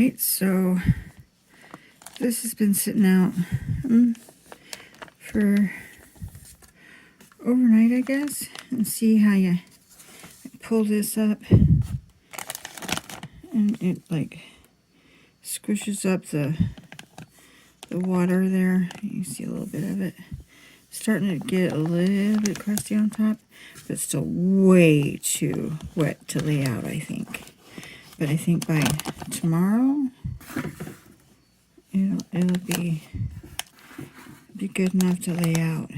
Alright, so this has been sitting out for overnight, I guess, and see how you pull this up and it like squishes up the water there. You see a little bit of it starting to get a little bit crusty on top, but still way too wet to lay out, I think. But I think by tomorrow it'll be good enough to lay out.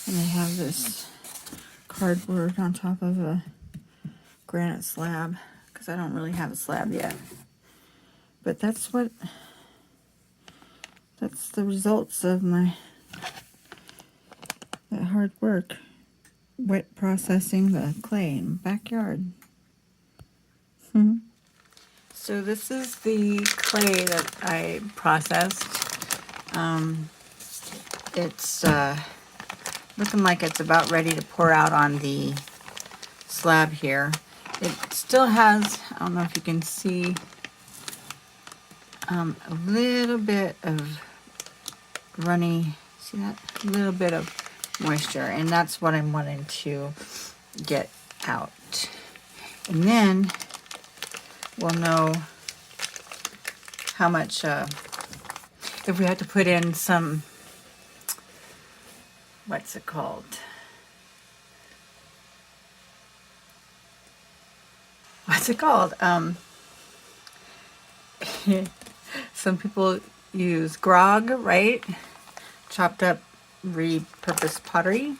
And I have this cardboard on top of a granite slab because I don't really have a slab yet. But that's the results of my that hard work, wet processing the clay in the backyard. So this is the clay that I processed. It's looking like it's about ready to pour out on the slab here. It still has, I don't know if you can see, a little bit of runny, see that? A little bit of moisture, and that's what I'm wanting to get out. And then we'll know how much, if we have to put in some, what's it called? What's it called? Some people use grog, right? Chopped up, repurposed pottery.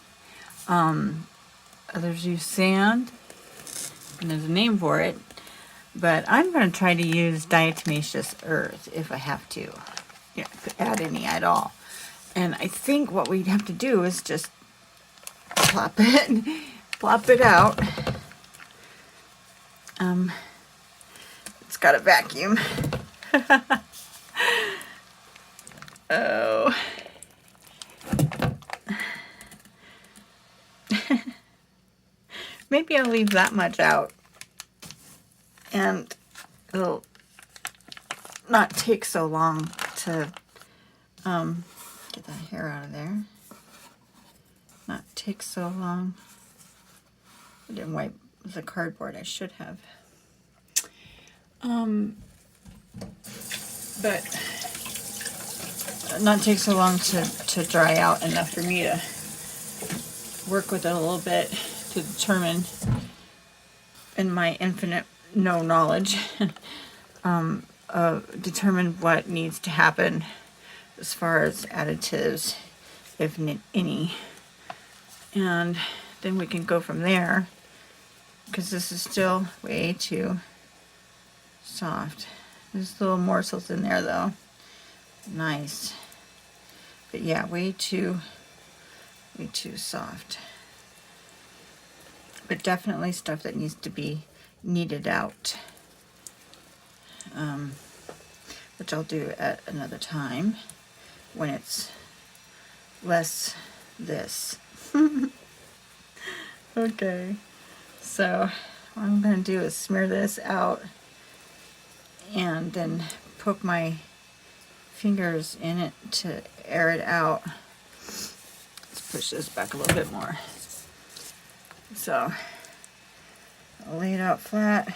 Others use sand, and there's a name for it. But I'm going to try to use diatomaceous earth if I have to. Yeah, add any at all. And I think what we'd have to do is just plop it out. It's got a vacuum. Oh. Maybe I'll leave that much out. And it'll not take so long to get that hair out of there. Not take so long. I didn't wipe the cardboard. I should have. But not take so long to dry out enough for me to work with it a little bit to determine, in my infinite no knowledge, determine what needs to happen as far as additives, if any, and then we can go from there, because this is still way too soft. There's little morsels in there though. Nice. But yeah, way too soft. But definitely stuff that needs to be kneaded out, which I'll do at another time when it's less this. Okay, so what I'm going to do is smear this out and then poke my fingers in it to air it out. Let's push this back a little bit more. So I'll lay it out flat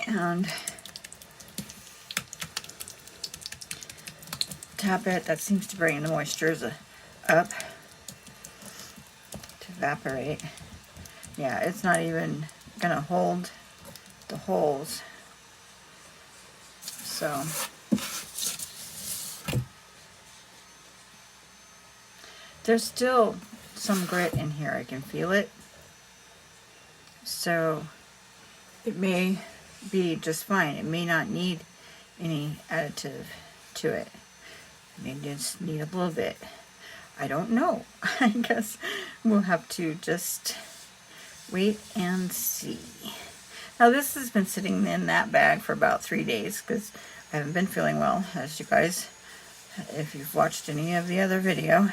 and tap it. That seems to bring the moisture up to evaporate. Yeah, it's not even gonna hold the holes. So there's still some grit in here. I can feel it. So it may be just fine. It may not need any additive to it. It may just need a little bit. I don't know. I guess we'll have to just wait and see. Now this has been sitting in that bag for about 3 days because I haven't been feeling well, as you guys, if you've watched any of the other video,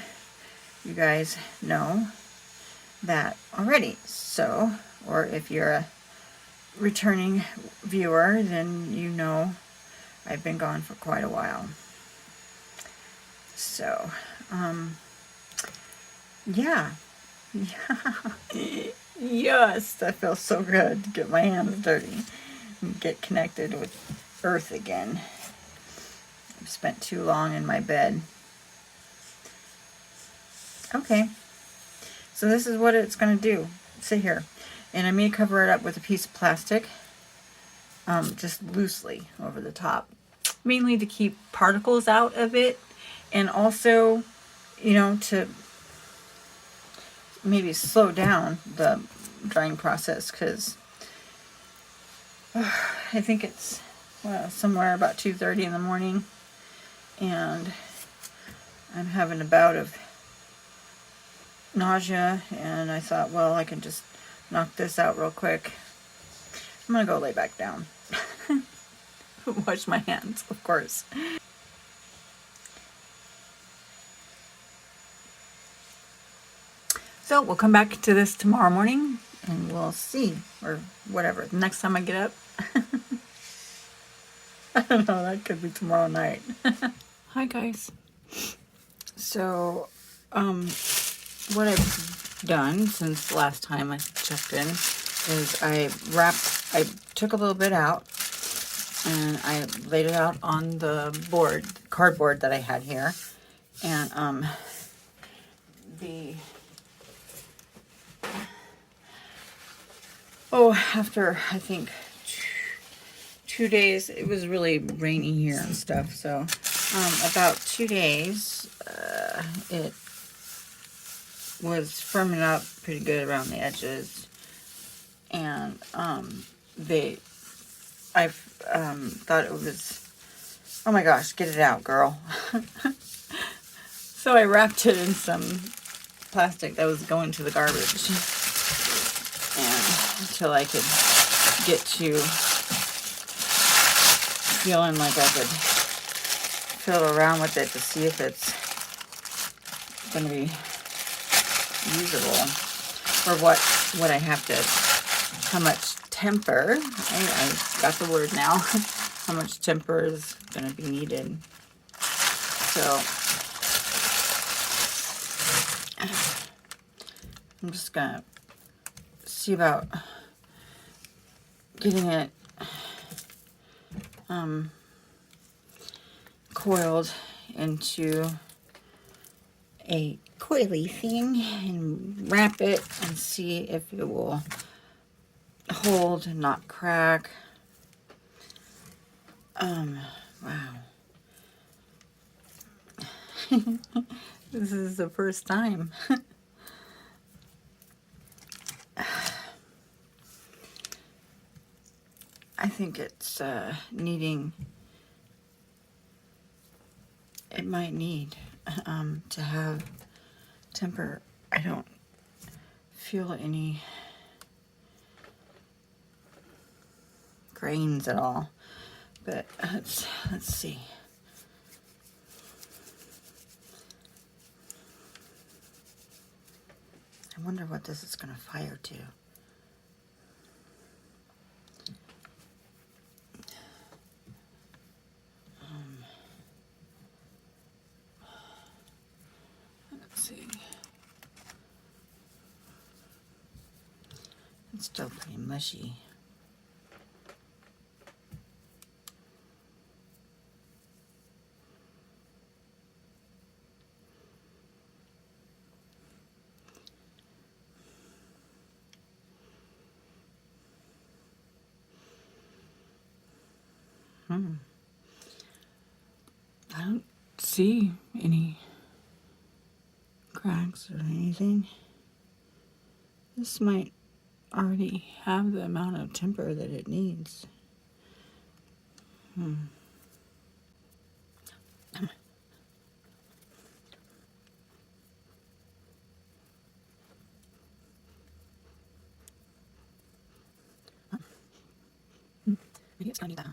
you guys know that already. So, or if you're a returning viewer, then you know I've been gone for quite a while. So, yeah. Yes, that feels so good to get my hands dirty and get connected with earth again. I've spent too long in my bed. Okay, so this is what it's going to do. Sit here. And I may cover it up with a piece of plastic, just loosely over the top. Mainly to keep particles out of it, and also, you know, to maybe slow down the drying process, because I think it's somewhere about 2:30 in the morning, and I'm having a bout of nausea, and I thought, well, I can just knock this out real quick. I'm gonna go lay back down. Wash my hands, of course. So we'll come back to this tomorrow morning and we'll see, or whatever, the next time I get up. I don't know, that could be tomorrow night. Hi guys. So, what I've done since the last time I checked in is I took a little bit out and I laid it out on the cardboard that I had here. And, after I think 2 days, it was really rainy here and stuff, so about 2 days, it was firming up pretty good around the edges, and I thought it was, oh my gosh, get it out, girl. So I wrapped it in some plastic that was going to the garbage, and until I could get to feeling like I could fiddle around with it to see if it's going to be usable, or what I have to, how much temper, I got the word now, how much temper is going to be needed. So I'm just going to see about getting it coiled into a coily thing and wrap it and see if it will hold and not crack. Wow. This is the first time. I think it's needing, it might need to have temper. I don't feel any grains at all, but let's see. I wonder what this is going to fire to. Let's see. It's still pretty mushy. I don't see any cracks or anything. This might already have the amount of temper that it needs. Maybe it's gonna need that.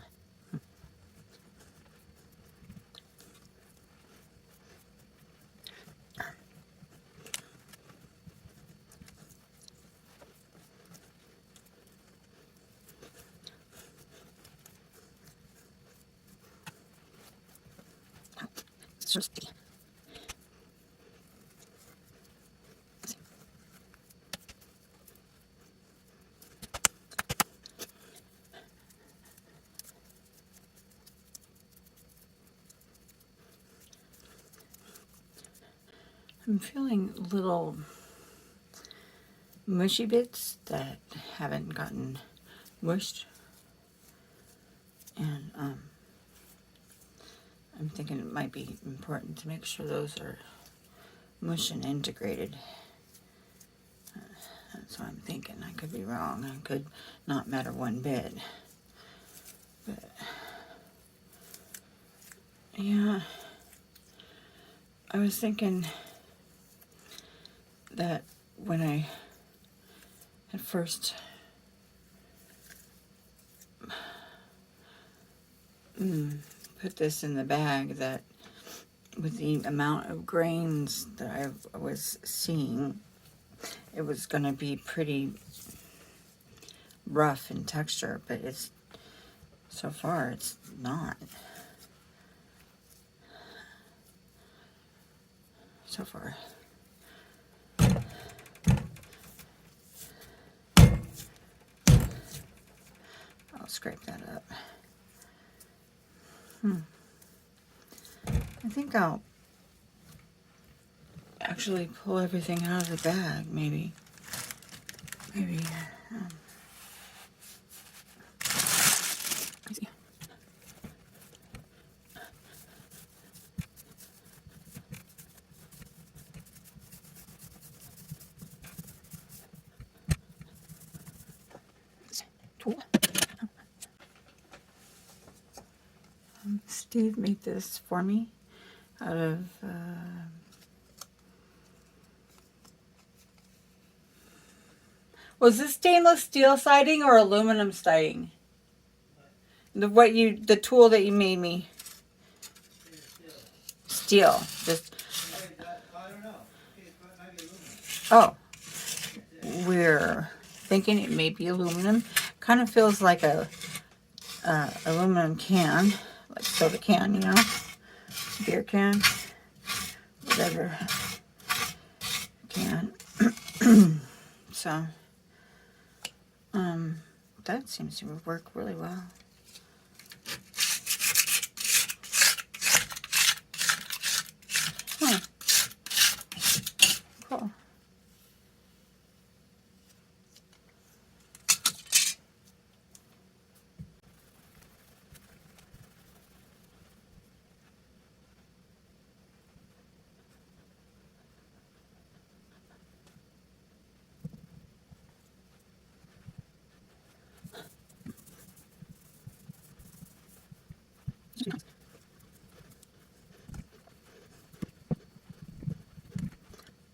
I'm feeling little mushy bits that haven't gotten mushed, and I'm thinking it might be important to make sure those are mush and integrated. That's what I'm thinking. I could be wrong. I could not matter one bit. But yeah, I was thinking that when I had first put this in the bag, that with the amount of grains that I was seeing, it was going to be pretty rough in texture, but it's so far it's not. So far. I'll scrape that up. I think I'll actually pull everything out of the bag, maybe. Maybe. Let me see. Tool. Steve made this for me out of was this stainless steel siding or aluminum siding? The tool that you made me. Steel. Just. I don't know. It might be aluminum. Oh, we're thinking it may be aluminum. Kind of feels like a aluminum can, like soda can, you know, beer can, whatever can. So, that seems to work really well. Huh. Cool.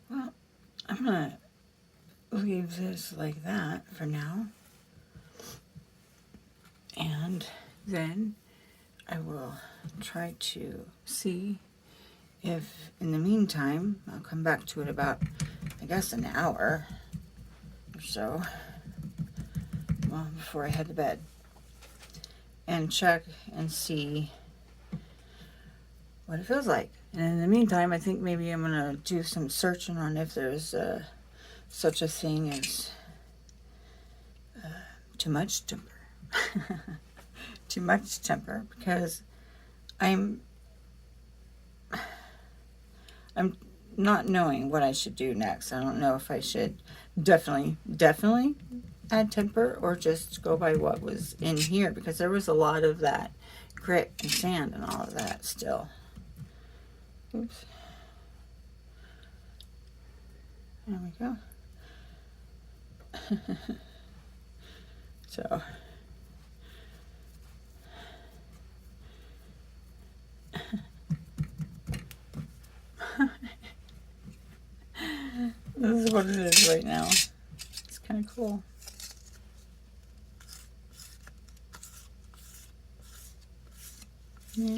Well, I'm gonna leave this like that for now, and then I will try to see if in the meantime I'll come back to it about, I guess, an hour or so, well, before I head to bed, and check and see what it feels like. And in the meantime, I think maybe I'm gonna do some searching on if there's such a thing as too much temper. Too much temper, because I'm not knowing what I should do next. I don't know if I should definitely add temper or just go by what was in here, because there was a lot of that grit and sand and all of that still. Oops. There we go. So this is what it is right now. It's kind of cool. Yeah.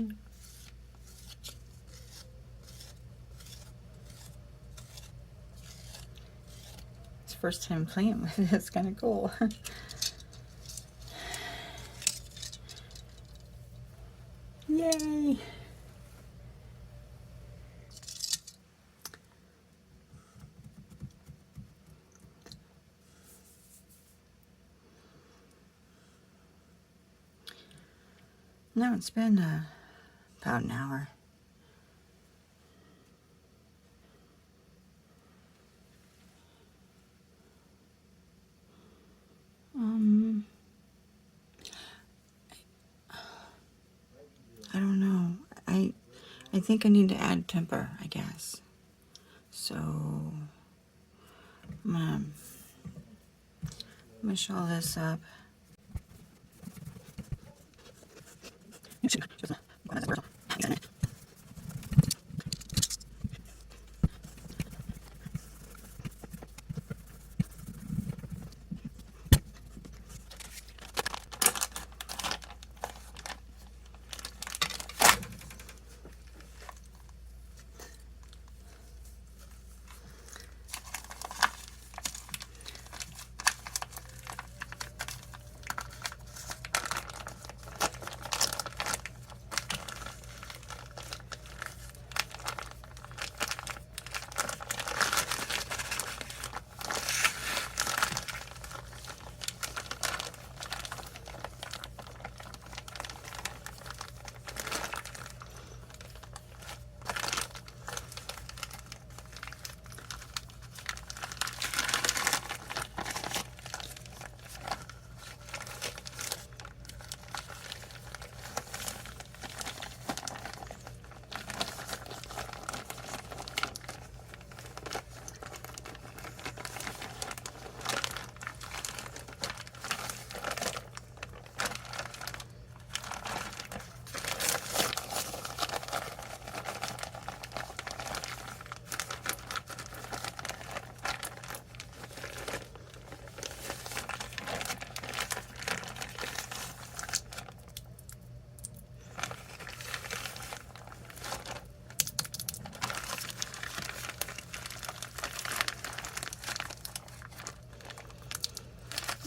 It's the first time playing with it. It's kind of cool. Yay! No, it's been about an hour. I don't know. I think I need to add temper, I guess. So I'm gonna mush all this up.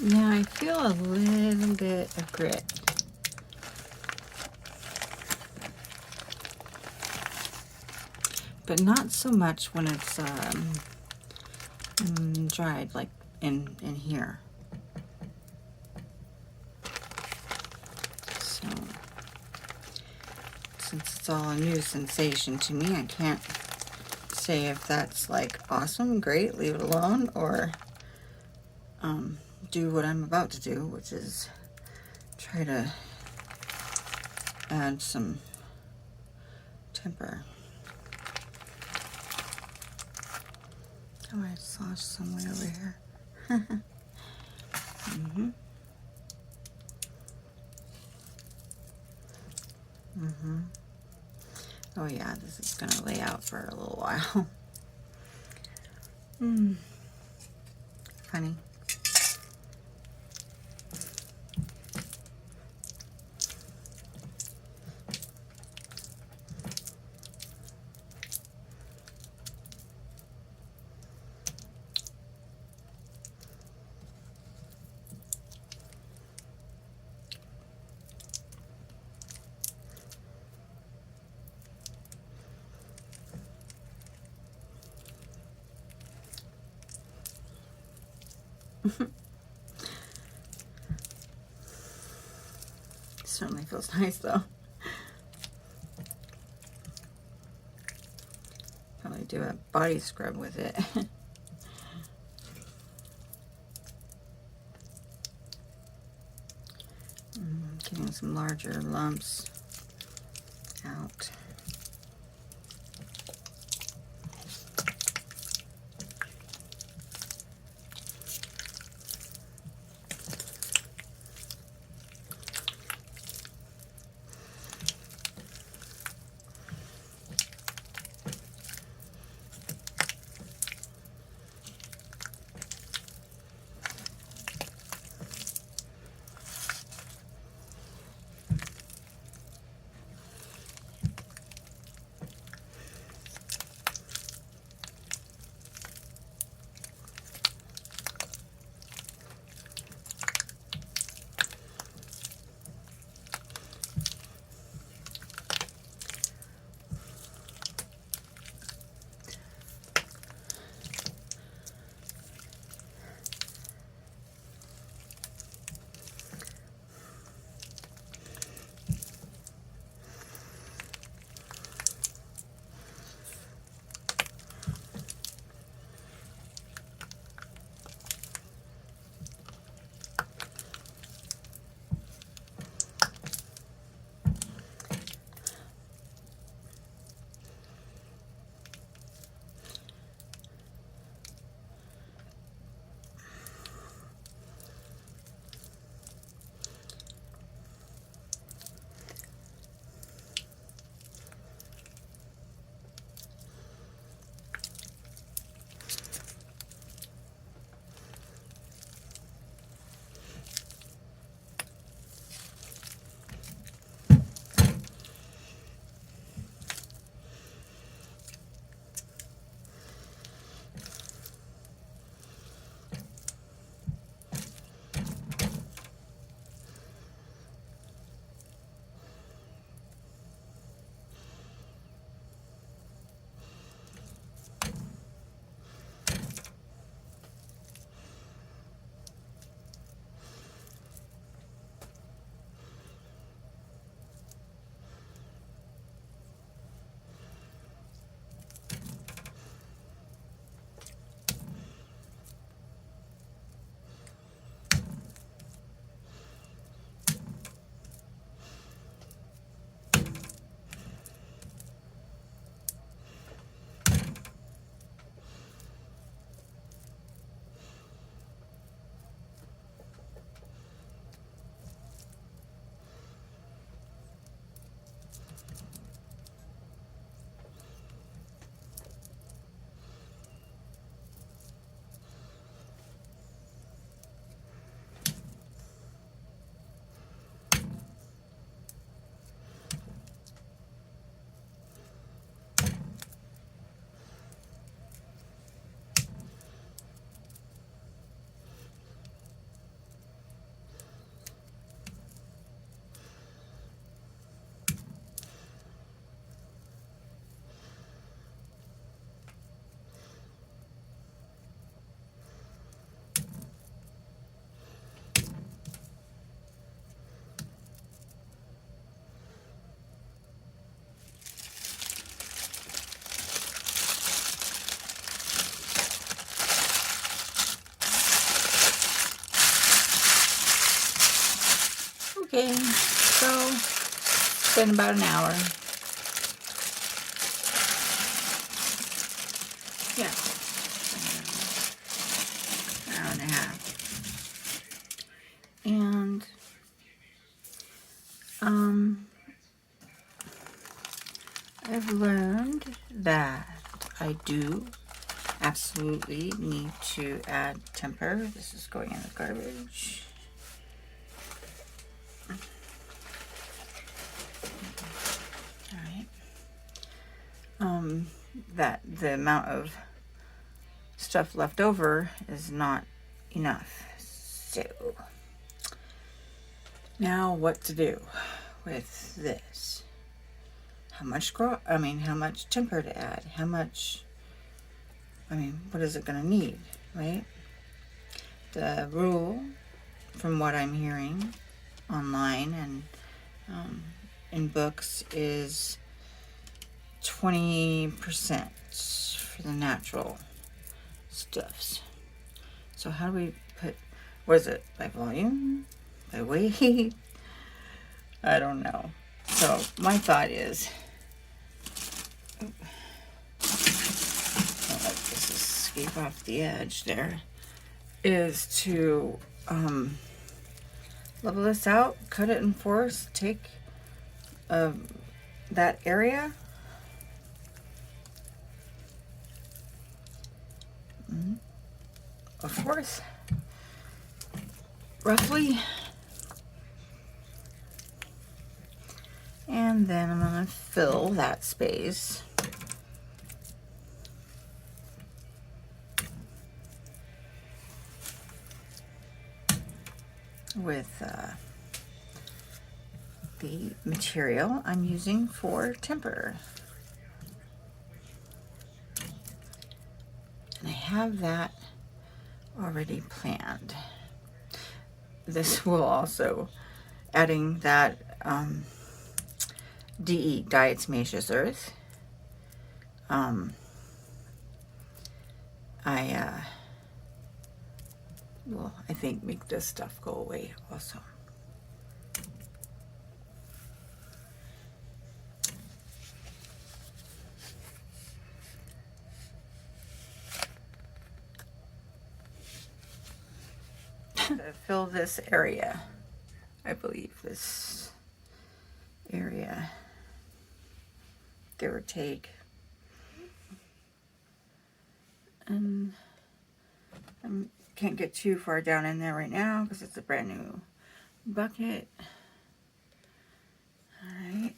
Now I feel a little bit of grit. But not so much when it's dried, like in here. So, since it's all a new sensation to me, I can't say if that's like awesome, great, leave it alone, or do what I'm about to do, which is try to add some temper. Oh, I saw some way over here. Oh yeah, this is gonna lay out for a little while. Funny. Certainly feels nice though. Probably do a body scrub with it. Getting some larger lumps out. It's been about an hour. Yeah. An hour and a half. And I've learned that I do absolutely need to add temper. This is going in the garbage. That the amount of stuff left over is not enough. So now what to do with this? How much how much temper to add? How much, what is it gonna need, right? The rule, from what I'm hearing online and in books, is 20% for the natural stuffs. So how do we put, what is it, by volume? By weight? I don't know. So my thought is, don't let this escape off the edge there, is to level this out, cut it in fours, take that area, a fourth, roughly, and then I'm going to fill that space with the material I'm using for temper. And I have that already planned. This will also, adding that DE, diatomaceous earth, will, I think, make this stuff go away also. To fill this area, I believe this area, give or take, and I can't get too far down in there right now because it's a brand new bucket. All right.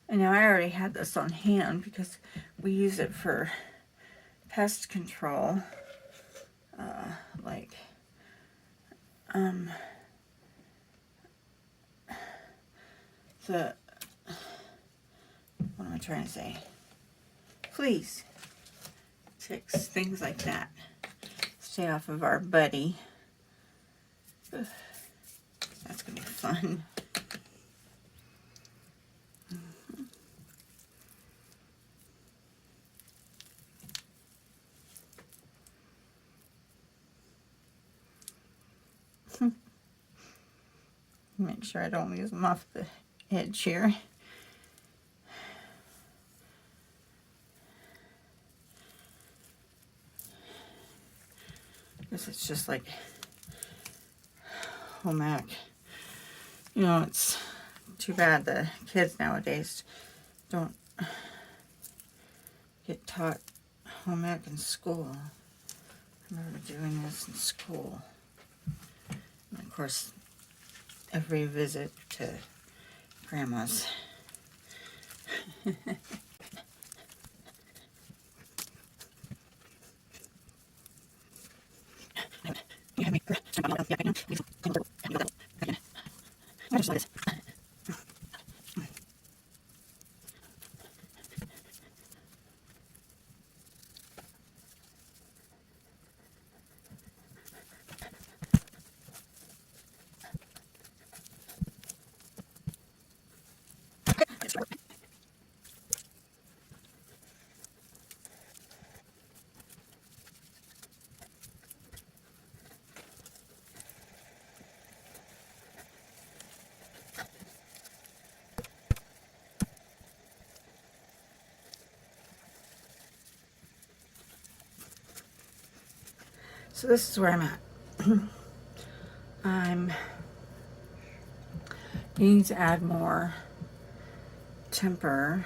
And now I already had this on hand because we use it for pest control, like the, what am I trying to say? Fleas, ticks, things like that. Stay off of our buddy. Ugh. That's gonna be fun. Make sure I don't lose them off the edge here. This is just like home ec. You know, it's too bad the kids nowadays don't get taught home ec in school. I remember doing this in school. And of course, every visit to Grandma's. So this is where I'm at. I'm needing to add more temper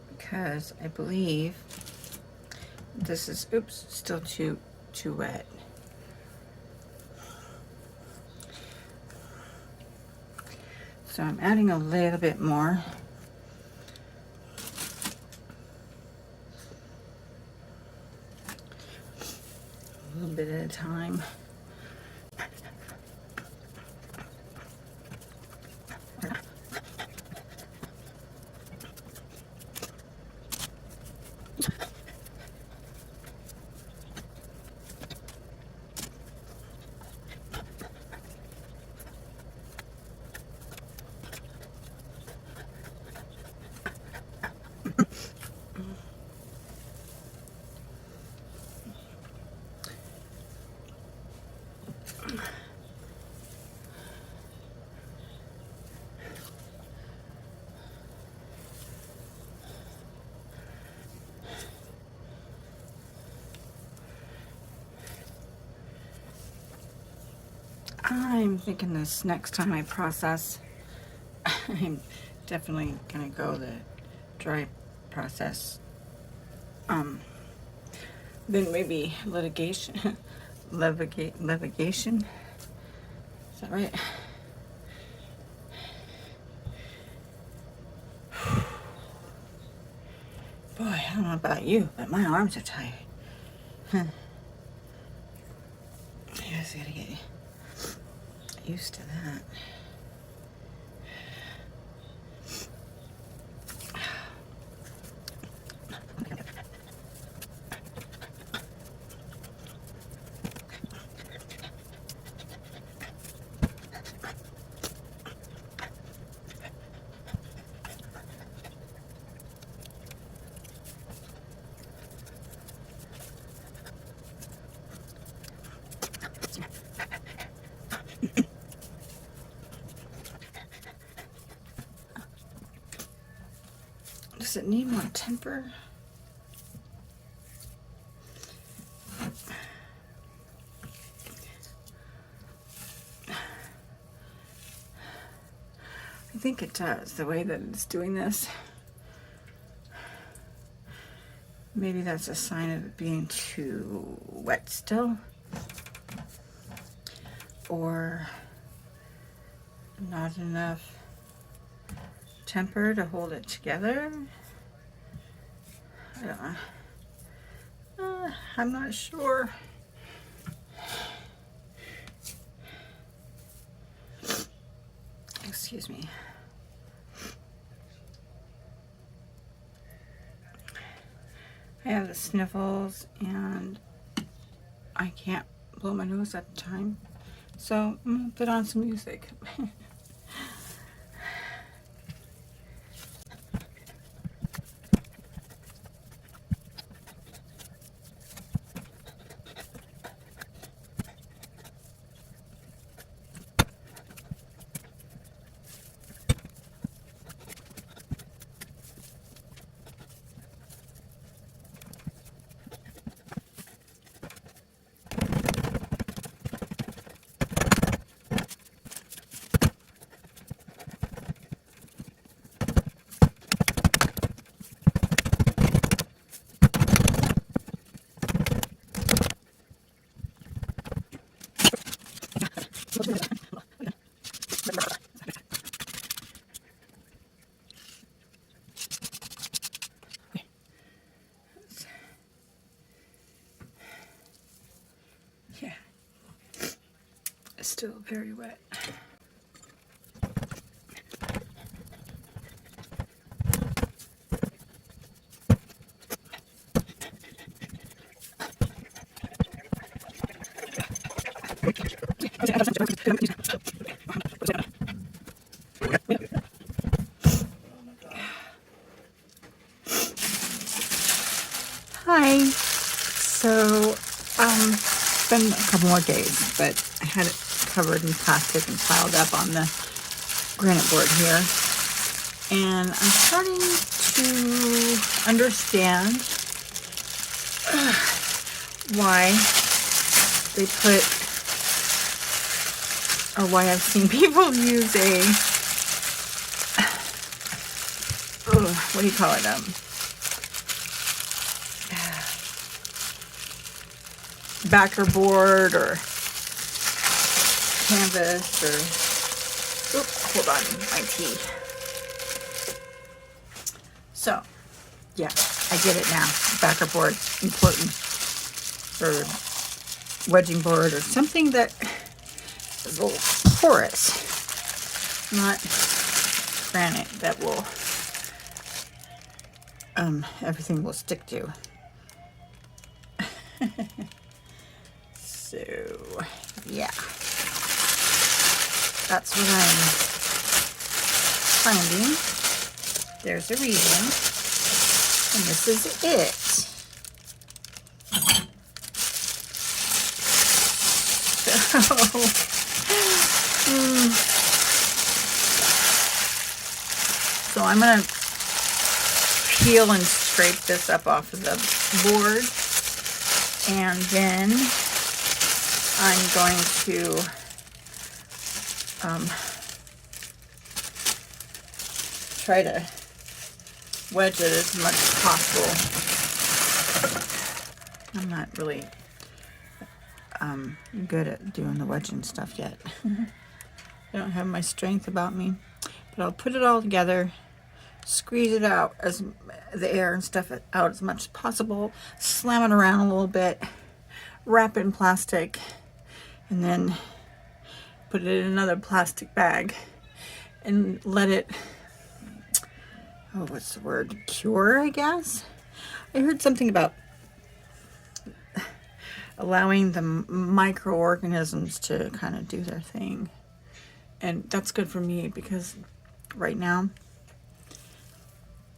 because I believe this is, oops, still too wet. So I'm adding a little bit more. A little bit at a time. I'm thinking this next time I process, I'm definitely gonna go the dry process. Then maybe litigation, levitation. Is that right? Boy, I don't know about you, but my arms are tired. I just gotta get used to that. Does it need more temper? I think it does, the way that it's doing this. Maybe that's a sign of it being too wet still. Or not enough temper to hold it together. I don't know. I'm not sure. Excuse me. I have the sniffles and I can't blow my nose at the time. So I'm gonna put on some music. Yeah, it's still very wet. Hi. So, it's been a couple more days, but I had it covered in plastic and piled up on the granite board here. And I'm starting to understand why they put, or why I've seen people use a, what do you call it? Backer board or canvas or, oops, hold on, my tea. So, yeah, I get it now. Backer board, important. Or wedging board or something that is a little porous, not granite that will, everything will stick to. So, yeah, that's what I'm finding. There's a reason, and this is it. So I'm going to peel and scrape this up off of the board, and then I'm going to try to wedge it as much as possible. I'm not really good at doing the wedging stuff yet. I don't have my strength about me, but I'll put it all together, squeeze it out, as the air and stuff out as much as possible, slam it around a little bit, wrap it in plastic, and then put it in another plastic bag and let it, oh, what's the word, cure, I guess. I heard something about allowing the microorganisms to kind of do their thing. And that's good for me because right now,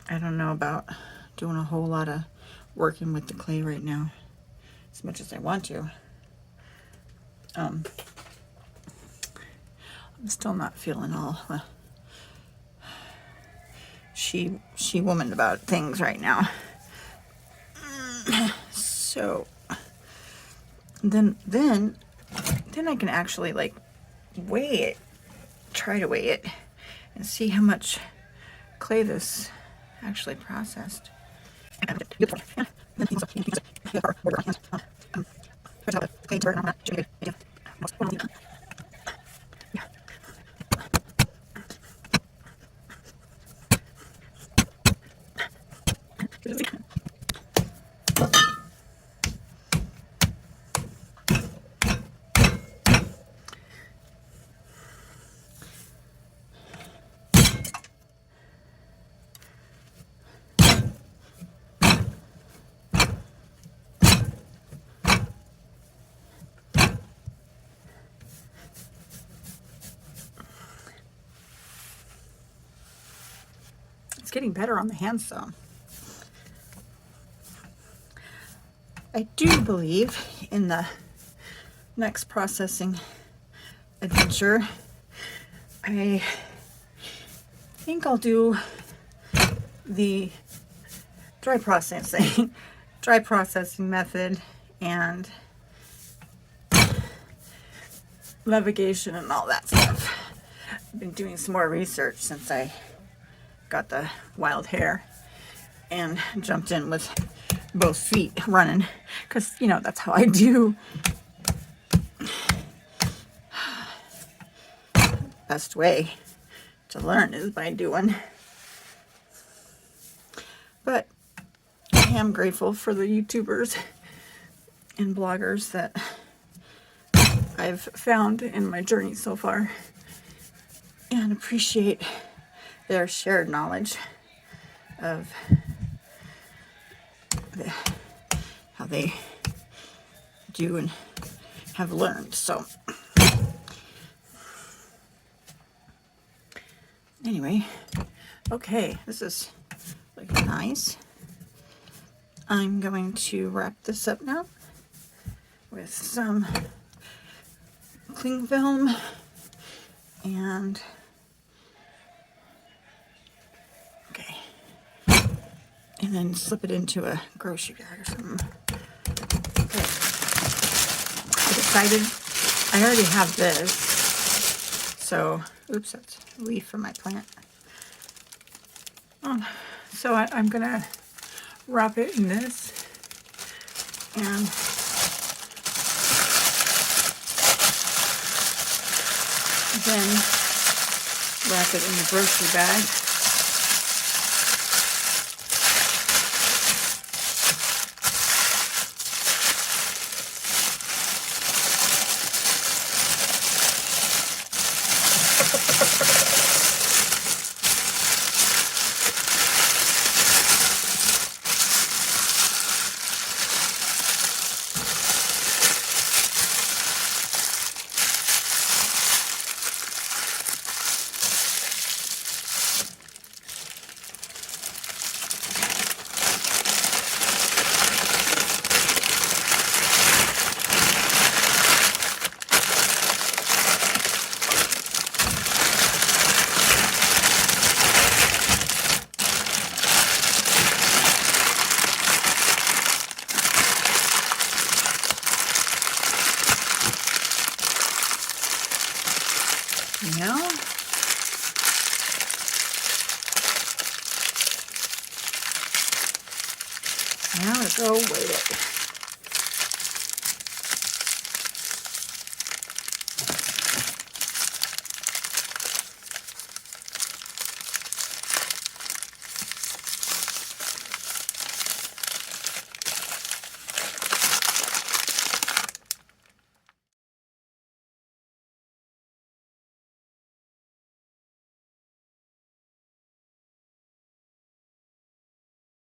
I don't know about doing a whole lot of working with the clay right now, as much as I want to. I'm still not feeling all she woman about things right now. So then I can actually like weigh it, try to weigh it, and see how much clay this actually processed. It's getting better on the hands though. I do believe in the next processing adventure. I think I'll do the dry processing method and navigation and all that stuff. I've been doing some more research since I got the wild hair and jumped in with both feet running, because you know that's how I do. Best way to learn is by doing. But I am grateful for the YouTubers and bloggers that I've found in my journey so far, and appreciate their shared knowledge of how they do and have learned. So anyway, okay, this is looking nice. I'm going to wrap this up now with some cling film and and then slip it into a grocery bag or something. Okay. decided I already have this. So, oops, that's a leaf from my plant. So I'm going to wrap it in this and then wrap it in the grocery bag. Now,